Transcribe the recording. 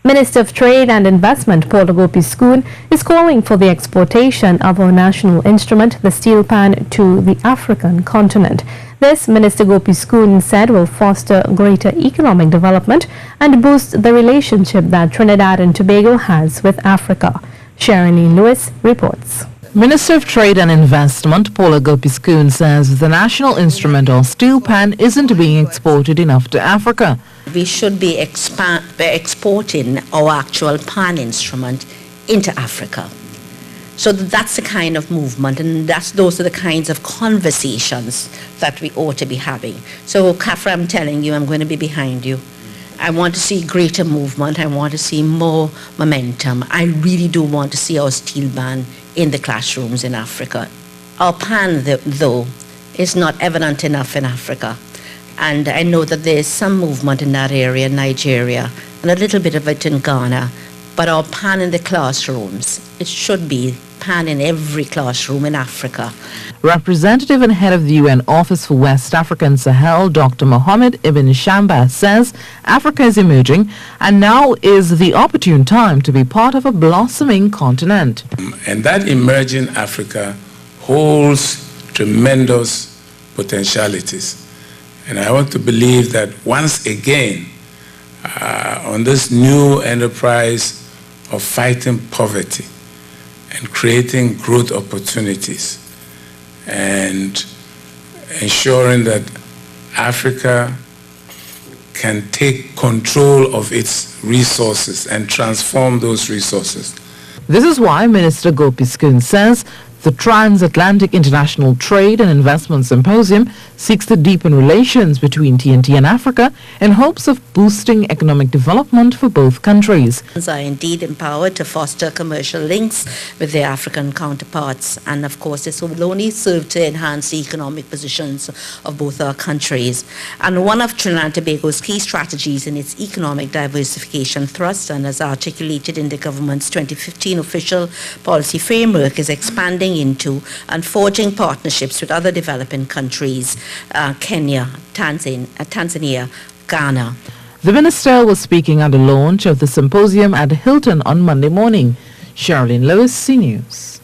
Minister of Trade and Investment Paula Gopi-Skun is calling for the exportation of our national instrument, the steel pan, to the African continent. This, Minister Gopi-Skun said, will foster greater economic development and boost the relationship that Trinidad and Tobago has with Africa. Sherilyn Lewis reports. Minister of Trade and Investment Paula Gopi-Skun says the national instrument or steel pan isn't being exported enough to Africa. We should be exporting our actual pan instrument into Africa. So that's the kind of movement, and those are the kinds of conversations that we ought to be having. So, Kafra, I'm telling you, I'm going to be behind you. I want to see greater movement. I want to see more momentum. I really do want to see our steel ban in the classrooms in Africa. Our pan, though, is not evident enough in Africa. And I know that there is some movement in that area, Nigeria, and a little bit of it in Ghana. But our pan in the classrooms, it should be pan in every classroom in Africa. Representative and head of the UN Office for West Africa and Sahel, Dr. Mohamed Ibn Shamba, says Africa is emerging and now is the opportune time to be part of a blossoming continent. And that emerging Africa holds tremendous potentialities. And I want to believe that once again, on this new enterprise of fighting poverty and creating growth opportunities and ensuring that Africa can take control of its resources and transform those resources. This is why Minister Gopi-Skun says the Transatlantic International Trade and Investment Symposium seeks to deepen relations between TNT and Africa in hopes of boosting economic development for both countries. Are indeed empowered to foster commercial links with their African counterparts, and of course this will only serve to enhance the economic positions of both our countries. And one of Trinidad and Tobago's key strategies in its economic diversification thrust, and as articulated in the government's 2015 official policy framework, is expanding into and forging partnerships with other developing countries, Kenya, Tanzania, Ghana. The minister was speaking at the launch of the symposium at Hilton on Monday morning. Sherilyn Lewis, CNews.